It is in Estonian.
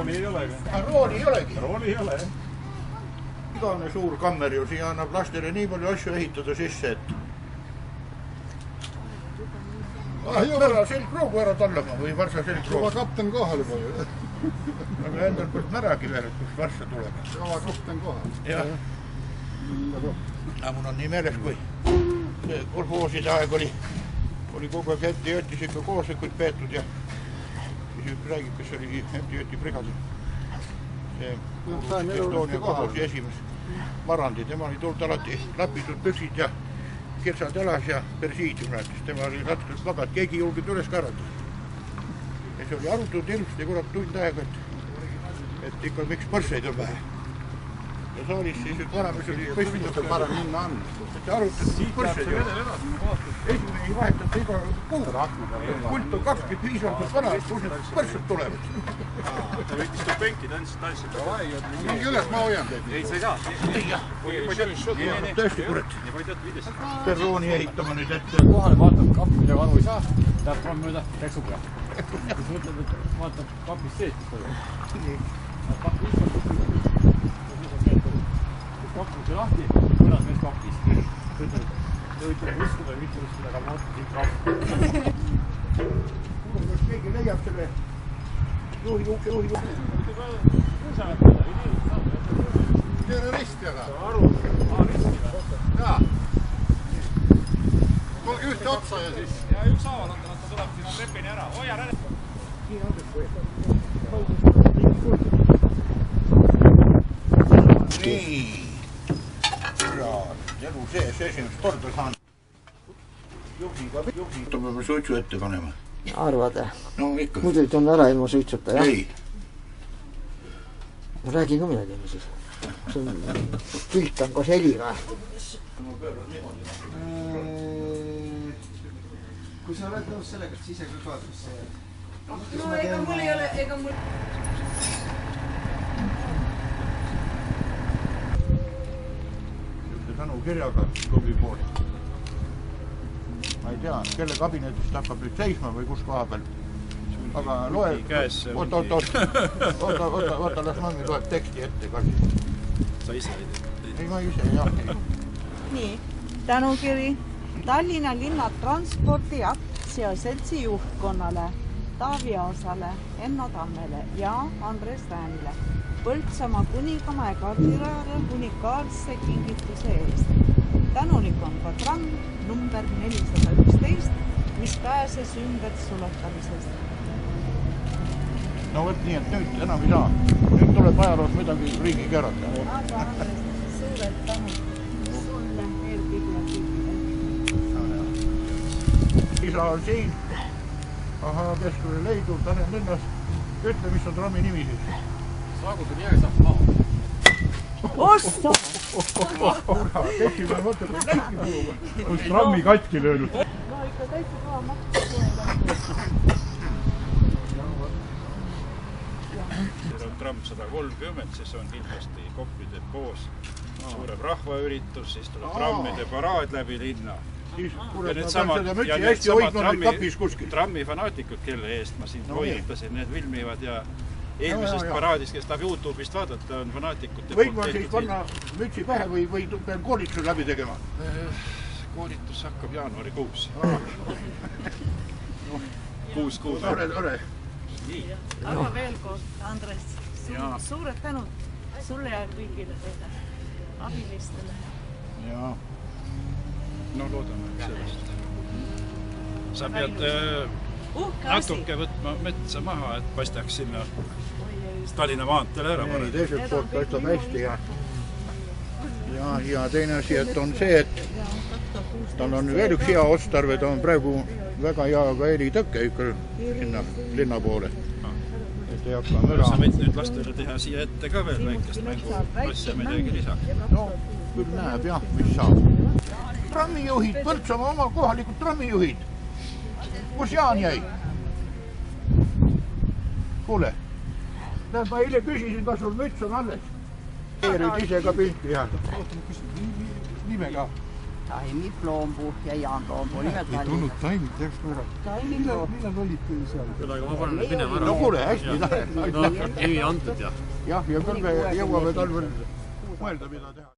rooli ei ole. Rooli ei olegi? Rooli ei ole, jah. Igavene suur kammer ju, siia annab lastele nii palju asju ehitada sisse, et mära selgroogu ära tallama või varsa selgroogu. Kava kapten kohal juba ju. Aga endal poolt märagi veel, et kus varsa tuleb. Kava kapten kohal. Jah. Mul on nii meeles, kui kolhooside aeg oli kogu aeg MTÜ-s ikka koosolekuid peetud ja siis üks räägib, kes oli MTÜ brigadil. See Estonia kolhoosi esimees Marandi, tema oli tulnud alati lapitud püksid ja kirsad jalas ja persiidium rääkis. Tema oli ratkelt magad, keegi julgid üles karata. Ja see oli arutatud ilusti kurat tund aega, et ikka miks põrseid on vähe. Ja saalis siis üks vanamees oli Kõikidel parem minna on. et arutatud põrseid ja esimene ei vahetada iga kuu. Kult on 25 aastat vana, kus need põrsed tulevad. Ta võttis tu penki, tansid. Mingi üles, ma hoian teid. Ei, sa ei saa. Tõesti kurat. Perrooni ehitama nüüd ette. Kohale vaatab kapp, mida aru ei saa, läheb tramm mööda, teksub ja. Siis mõtled, et vaatab kapist seest. Kapus ja lahti, mõnas mees kapis. Ütleb, uskuda või mitte uskuda, aga ma mõtlen siit kapp. Kas keegi leiab selle juhi. Terrorist jaga. Aru, risti või? Jaa. Tulge ühte otsa ja siis. Ja üks haaval on, ta tuleb sinna repini ära. Hoia ära. Nii. Elu sees esimest korda saan. Juhiga peame suitsu ette panema. Arvad? No ikka. Muidu ei tunne ära ilma suitsuta, jah? Ei. Ma räägin ka midagi siis. Pilt on koos heliga. Kui sa oled nõus sellega, et ise ka kaadris see... No ega mul ei ole, ega mul... Tänu kirjaga klubi poolt. Ma ei tea, kelle kabinetist hakkab nüüd seisma või kus koha peal. Aga loe... Oota, las mammi loeb teksti ette ka siis. Sa ise ei tea. Ei, ma ise, jah. Nii, tänukiri Tallinna linnatranspordi aktsiaseltsi juhtkonnale, Taavi Aasale, Enno Tammele ja Andres Räämile. Põltsamaa Kunigamäe kardirajale unikaalse kingituse eest. Tänulik on ka tramm number 411, mis pääses ümbert suletamisest. No võt nii, et nüüd enam ei saa. Nüüd tuleb ajaloos midagi riigi keerata. Aga Andres, suured tänud sulle eelkõige kõigile. Isa on siin. Aha, keskule leidu, Tallinna linnas. Ütle, mis on trammi nimi siis? Saagu tuli jääsapp maha. Ossa! Tekime mõtte, kui lähki puhuga. Kus trammi katki löönud. No ikka täitsa kõva maksa. See on tramm 130, siis on kindlasti Kopli depoos. Suurem rahvaüritus, siis tuleb trammide paraad läbi linna. Siis kurat, ma pean seda mütsi hästi hoidma nüüd kapis kuskil. Trammi fanaatikud, kelle eest ma siin hoiutasin, need filmivad ja eelmisest paraadist, kes tahab YouTube'ist vaadata, on fanaatikute Võid ma siis panna mütsi pähe või pean koolituse läbi tegema? Koolitus hakkab jaanuarikuus. 6 kuud. Tore. Aga veel kord, Andres, suured tänud sulle ja kõigile teile abilistele. Jaa. No loodame sellest. Sa pead natuke võtma metsa maha, et paistaks sinna Tallinna maantele ära. Ei, teiselt poolt paistab hästi ja teine asi, et on see, et tal on veel üks hea otstarve, ta on praegu väga hea ka helitõkke ikka sinna linna poole. Et ei hakka möra. Sa võid nüüd lastele teha siia ette ka veel väikest mängu asja midagi lisaks. No, küll näeb jah, mis saab. Trammijuhid, Põltsamaa oma kohalikud trammijuhid. Kus Jaan jäi? Kuule, ma eile küsisin, kas sul müts on alles. Eerid ise ka pilti jah. Nime ka. taimiploombu ja jaanloombu. Nimelt ei tulnud taimid, teaks ma ära. Millal olite seal? Küll, aga ma panen nüüd minema ära. No kuule, hästi lähe. Nimi antud ja. Jah, ja küll me jõuame talvel mõelda, mida teha.